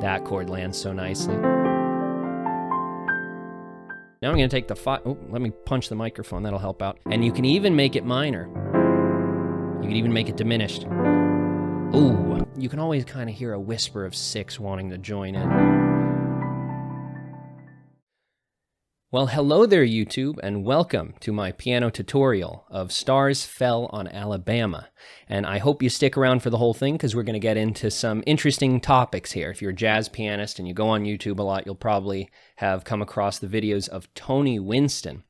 That chord lands so nicely. Now I'm going to take the oh, let me punch the microphone. That'll help out. And you can even make it minor. You can even make it diminished. Ooh, you can always kind of hear a whisper of 6 wanting to join in. Well, hello there, YouTube, and welcome to my piano tutorial of Stars Fell on Alabama. And I hope you stick around for the whole thing because we're going to get into some interesting topics here. If you're a jazz pianist and you go on YouTube a lot, you'll probably have come across the videos of Tony Winston.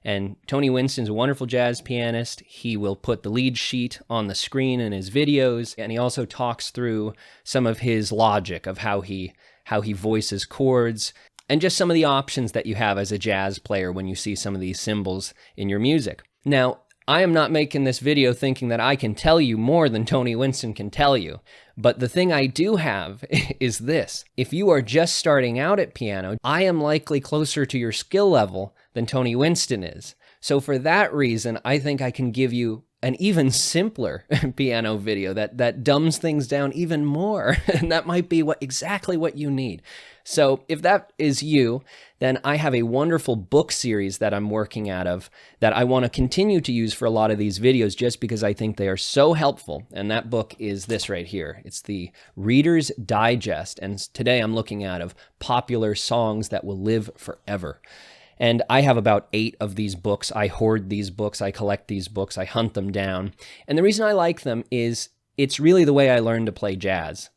And Tony Winston's a wonderful jazz pianist. He will put the lead sheet on the screen in his videos, and he also talks through some of his logic of how he voices chords, and just some of the options that you have as a jazz player when you see some of these symbols in your music. Now, I am not making this video thinking that I can tell you more than Tony Winston can tell you, but the thing I do have is this. If you are just starting out at piano, I am likely closer to your skill level than Tony Winston is. So for that reason, I think I can give you an even simpler piano video that dumbs things down even more. And that might be exactly what you need. So if that is you, then I have a wonderful book series that I'm working out of that I want to continue to use for a lot of these videos just because I think they are so helpful. And that book is this right here. It's the Reader's Digest. And today I'm looking out of popular songs that will live forever. And I have about 8 of these books. I hoard these books. I collect these books. I hunt them down. And the reason I like them is it's really the way I learned to play jazz.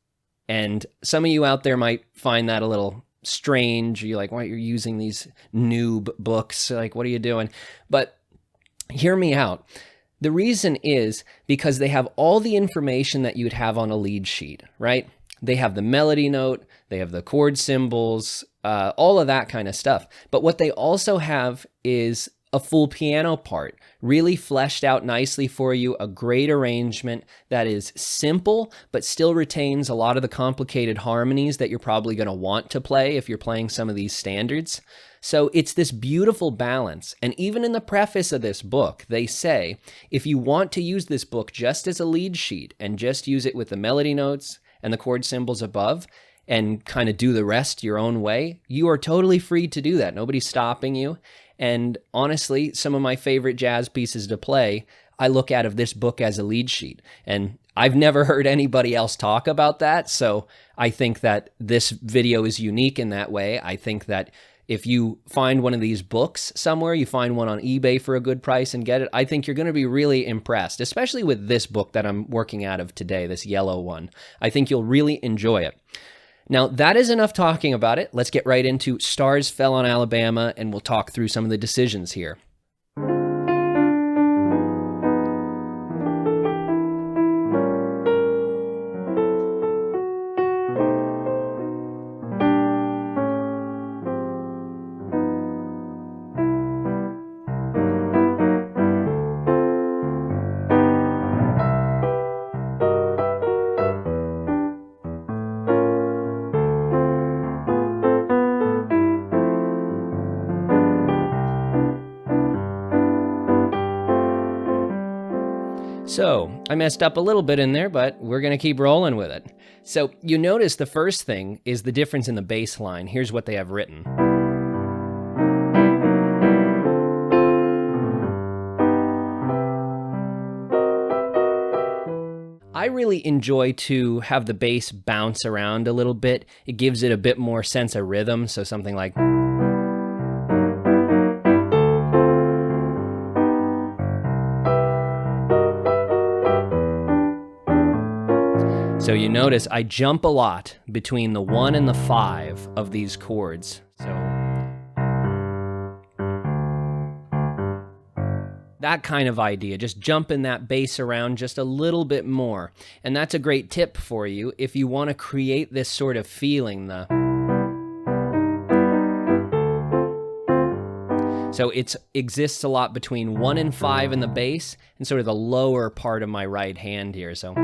And some of you out there might find that a little strange. You're like, why you're using these noob books? Like, what are you doing? But hear me out. The reason is because they have all the information that you'd have on a lead sheet, right? They have the melody note, they have the chord symbols, all of that kind of stuff. But what they also have is a full piano part, really fleshed out nicely for you, a great arrangement that is simple, but still retains a lot of the complicated harmonies that you're probably going to want to play if you're playing some of these standards. So it's this beautiful balance. And even in the preface of this book, they say, if you want to use this book just as a lead sheet and just use it with the melody notes and the chord symbols above, and kind of do the rest your own way, you are totally free to do that. Nobody's stopping you. And honestly, some of my favorite jazz pieces to play, I look out of this book as a lead sheet. And I've never heard anybody else talk about that. So I think that this video is unique in that way. I think that if you find one of these books somewhere, you find one on eBay for a good price and get it, I think you're going to be really impressed, especially with this book that I'm working out of today, this yellow one. I think you'll really enjoy it. Now, that is enough talking about it. Let's get right into Stars Fell on Alabama, and we'll talk through some of the decisions here. So I messed up a little bit in there, but we're going to keep rolling with it. So you notice the first thing is the difference in the bass line. Here's what they have written. I really enjoy to have the bass bounce around a little bit. It gives it a bit more sense of rhythm. So something like... So you notice I jump a lot between the 1 and the 5 of these chords. So that kind of idea, just jumping that bass around just a little bit more. And that's a great tip for you if you want to create this sort of feeling. So it exists a lot between 1 and 5 in the bass and sort of the lower part of my right hand here. So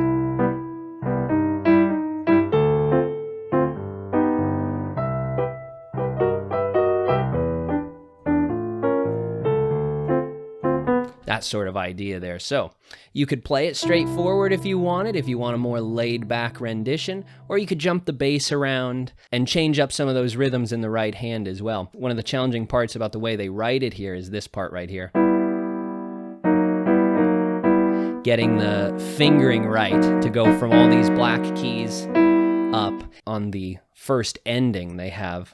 that sort of idea there. So you could play it straightforward if you wanted, if you want a more laid-back rendition, or you could jump the bass around and change up some of those rhythms in the right hand as well. One of the challenging parts about the way they write it here is this part right here. Getting the fingering right to go from all these black keys up. On the first ending they have.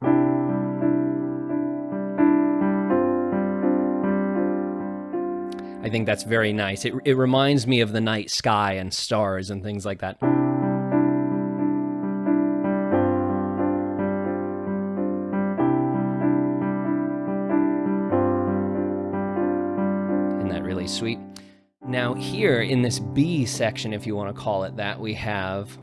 I think that's very nice. It reminds me of the night sky and stars and things like that. Isn't that really sweet? Now here in this B section, if you want to call it that, we have...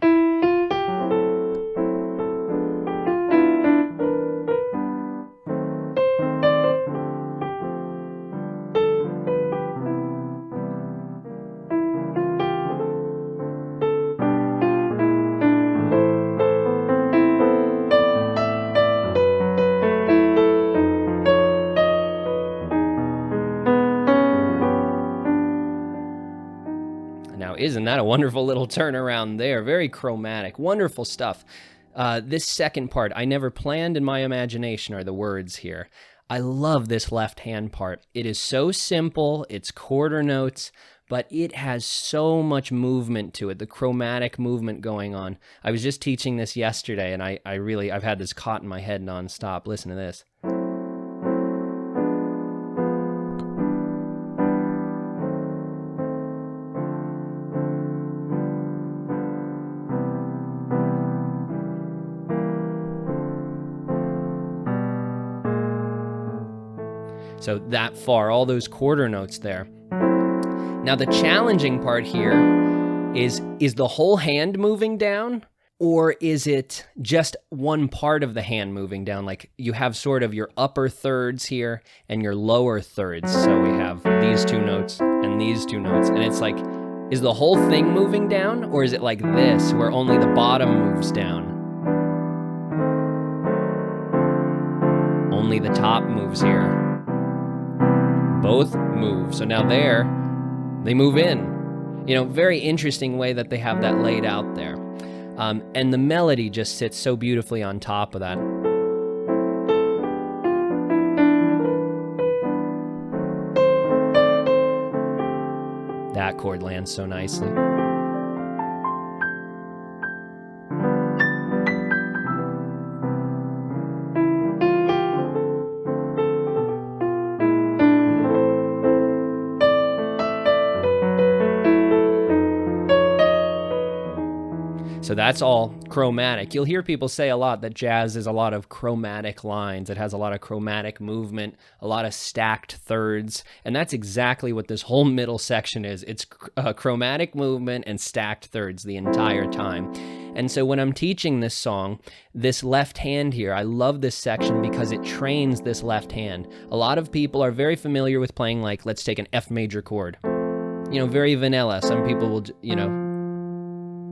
Isn't that a wonderful little turnaround there? Very chromatic. Wonderful stuff. This second part, I never planned in my imagination, are the words here. I love this left hand part. It is so simple. It's quarter notes, but it has so much movement to it, the chromatic movement going on. I was just teaching this yesterday, and I've had this caught in my head nonstop. Listen to this. So that far, all those quarter notes there. Now the challenging part here is the whole hand moving down, or is it just one part of the hand moving down? Like you have sort of your upper thirds here and your lower thirds. So we have these two notes and these two notes, and it's like, is the whole thing moving down, or is it like this where only the bottom moves down? Only the top moves here. Both move. So now they move in. You know, very interesting way that they have that laid out there. And the melody just sits so beautifully on top of that. That chord lands so nicely. So that's all chromatic. You'll hear people say a lot that jazz is a lot of chromatic lines. It has a lot of chromatic movement, a lot of stacked thirds, and that's exactly what this whole middle section is. It's chromatic movement and stacked thirds the entire time. And so when I'm teaching this song, this left hand here, I love this section because it trains this left hand. A lot of people are very familiar with playing, like, let's take an F major chord. You know, very vanilla. Some people will, you know,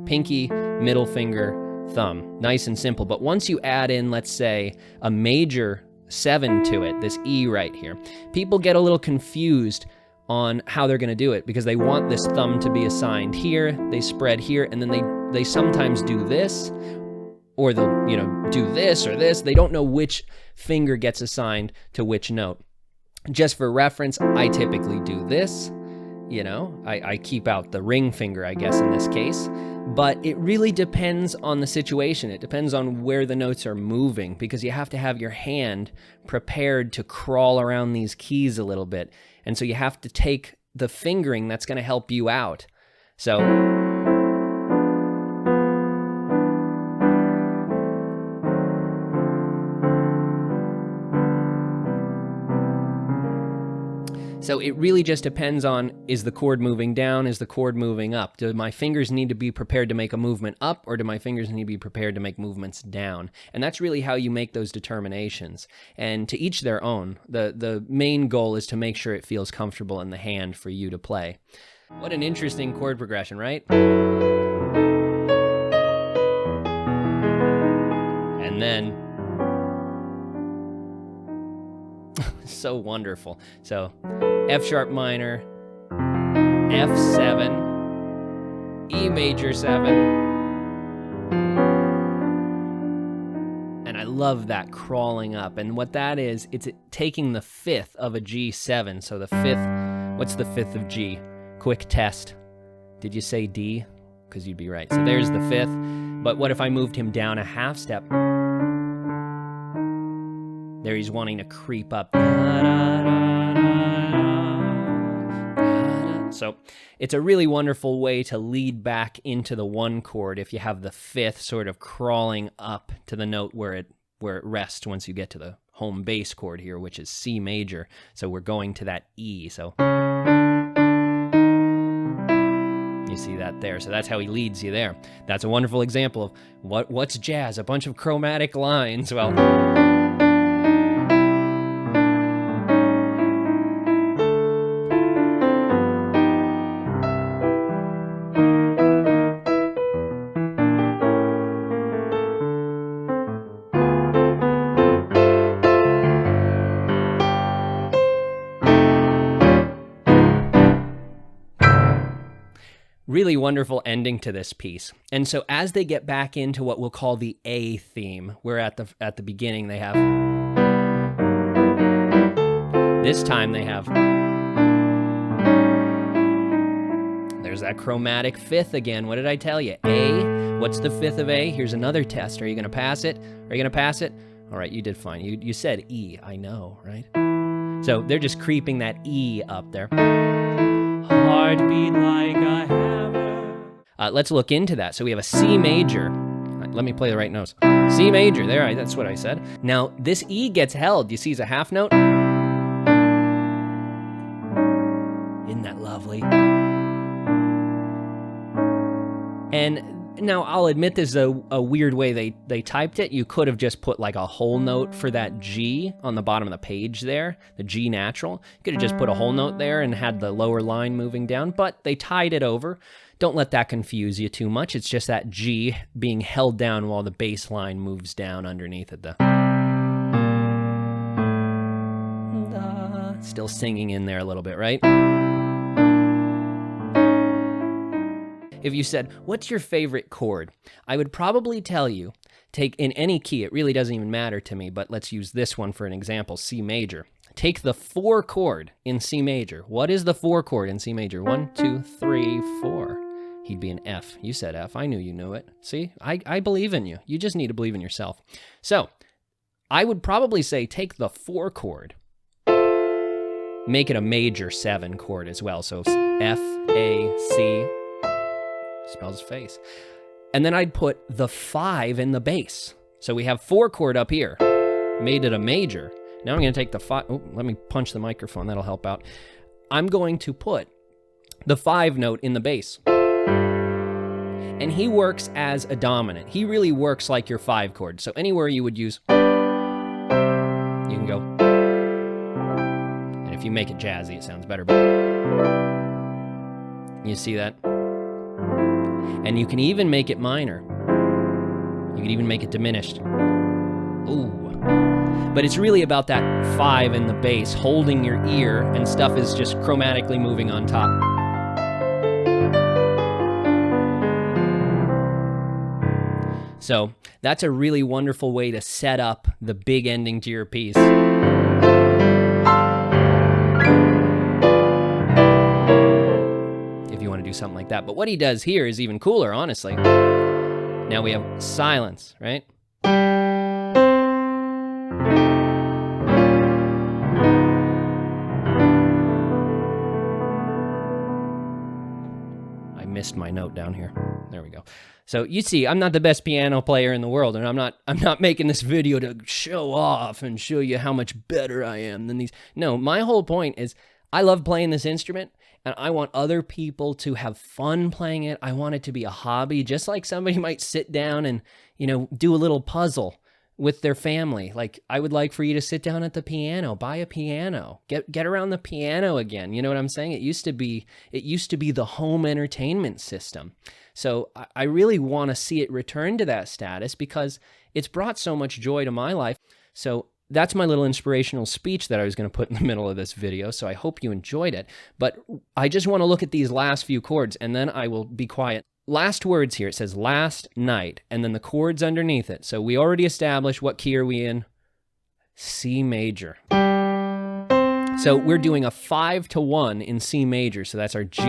pinky, middle finger, thumb. Nice and simple. But once you add in, let's say, a major 7 to it, this E right here, people get a little confused on how they're going to do it because they want this thumb to be assigned here, they spread here, and then they sometimes do this, or they'll, you know, do this or this. They don't know which finger gets assigned to which note. Just for reference, I typically do this. You know, I keep out the ring finger, I guess, in this case. But it really depends on the situation. It depends on where the notes are moving, because you have to have your hand prepared to crawl around these keys a little bit. And so you have to take the fingering that's going to help you out. So So it really just depends on, is the chord moving down? Is the chord moving up? Do my fingers need to be prepared to make a movement up, or do my fingers need to be prepared to make movements down? And that's really how you make those determinations. And to each their own. The main goal is to make sure it feels comfortable in the hand for you to play. What an interesting chord progression, right? And then so wonderful. So F sharp minor, F7, E major 7, and I love that crawling up. And what that is, it's taking the fifth of a G7. So the fifth, what's the fifth of G? Quick test. Did you say D? Because you'd be right. So there's the fifth. But what if I moved him down a half step? There he's wanting to creep up. So it's a really wonderful way to lead back into the one chord if you have the fifth sort of crawling up to the note where it rests once you get to the home bass chord here, which is C major. So we're going to that E. So you see that there. So that's how he leads you there. That's a wonderful example of what's jazz? A bunch of chromatic lines. Well, really wonderful ending to this piece. And so as they get back into what we'll call the A theme, where at the beginning they have, this time they have, there's that chromatic fifth again. What did I tell you? A, what's the fifth of A? Here's another test. Are you going to pass it? Are you going to pass it? All right, you did fine. You said E, I know, right? So they're just creeping that E up there. Heartbeat like a hammer. Let's look into that. So we have a C major. Let me play the right notes. C major, there, that's what I said. Now, this E gets held. You see it's a half note? Isn't that lovely? And now, I'll admit this is a weird way they typed it. You could have just put like a whole note for that G on the bottom of the page there, the G natural. You could have just put a whole note there and had the lower line moving down, but they tied it over. Don't let that confuse you too much. It's just that G being held down while the bass line moves down underneath it. Still singing in there a little bit, right? If you said, what's your favorite chord? I would probably tell you, take in any key, it really doesn't even matter to me, but let's use this one for an example, C major. Take the 4 chord in C major. What is the 4 chord in C major? 1, 2, 3, 4. He'd be an F. You said F. I knew you knew it. See, I believe in you. You just need to believe in yourself. So I would probably say take the 4 chord, make it a major 7 chord as well. So F, A, C, spells face. And then I'd put the 5 in the bass. So we have 4 chord up here, made it a major. Now I'm going to take the 5. Oh, let me punch the microphone. That'll help out. I'm going to put the 5 note in the bass. And he works as a dominant. He really works like your 5 chord. So anywhere you would use, you can go. And if you make it jazzy, it sounds better. But you see that? And you can even make it minor. You can even make it diminished. Ooh. But it's really about that 5 in the bass, holding your ear, and stuff is just chromatically moving on top. So that's a really wonderful way to set up the big ending to your piece. If you want to do something like that. But what he does here is even cooler, honestly. Now we have silence, right? I missed my note down here. There we go. So you see, I'm not the best piano player in the world, and I'm not making this video to show off and show you how much better I am than these. No, my whole point is I love playing this instrument, and I want other people to have fun playing it. I want it to be a hobby, just like somebody might sit down and, do a little puzzle with their family. Like, I would like for you to sit down at the piano, buy a piano, get around the piano again. You know what I'm saying? It used to be the home entertainment system. So I really want to see it return to that status because it's brought so much joy to my life. So that's my little inspirational speech that I was going to put in the middle of this video, so I hope you enjoyed it. But I just want to look at these last few chords, and then I will be quiet. Last words here, it says last night, and then the chords underneath it. So we already established what key are we in? C major. So we're doing a 5-1 in C major, so that's our G,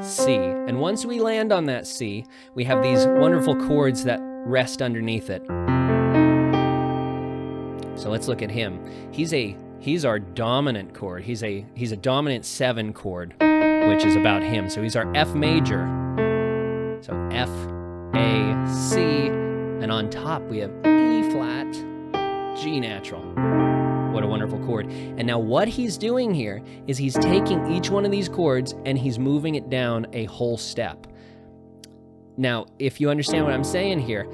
C. And once we land on that C, we have these wonderful chords that rest underneath it. So let's look at him. He's our dominant chord. He's a dominant 7 chord, which is about him. So he's our F major. So F, A, C, and on top we have E flat, G natural. What a wonderful chord. And now what he's doing here is he's taking each one of these chords and he's moving it down a whole step. Now, if you understand what I'm saying here,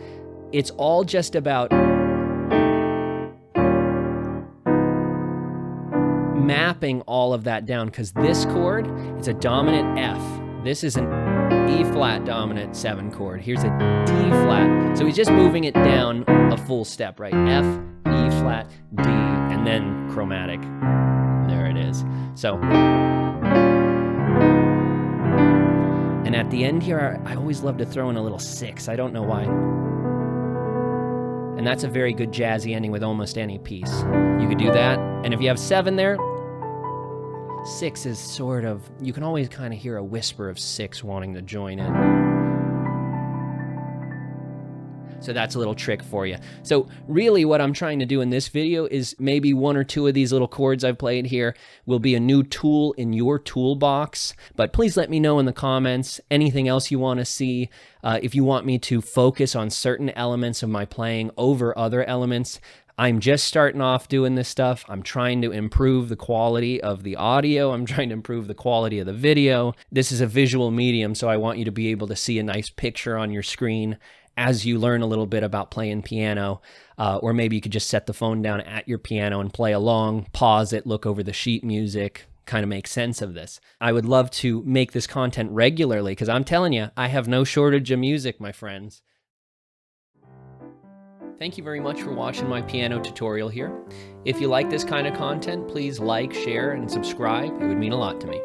it's all just about mapping all of that down, because this chord, it's a dominant F. This is an E flat dominant 7 chord. Here's a D flat. So he's just moving it down a full step, right? F, E flat, D, and then chromatic. There it is. So, and at the end here, I always love to throw in a little 6. I don't know why. And that's a very good jazzy ending with almost any piece. You could do that. And if you have 7 there, 6 is sort of, you can always kind of hear a whisper of 6 wanting to join in. So that's a little trick for you. So really what I'm trying to do in this video is maybe 1 or 2 of these little chords I've played here will be a new tool in your toolbox. But please let me know in the comments anything else you want to see. If you want me to focus on certain elements of my playing over other elements. I'm just starting off doing this stuff. I'm trying to improve the quality of the audio. I'm trying to improve the quality of the video. This is a visual medium, so I want you to be able to see a nice picture on your screen as you learn a little bit about playing piano. Or maybe you could just set the phone down at your piano and play along, pause it, look over the sheet music, kind of make sense of this. I would love to make this content regularly, because I'm telling you, I have no shortage of music, my friends. Thank you very much for watching my piano tutorial here. If you like this kind of content, please like, share, and subscribe. It would mean a lot to me.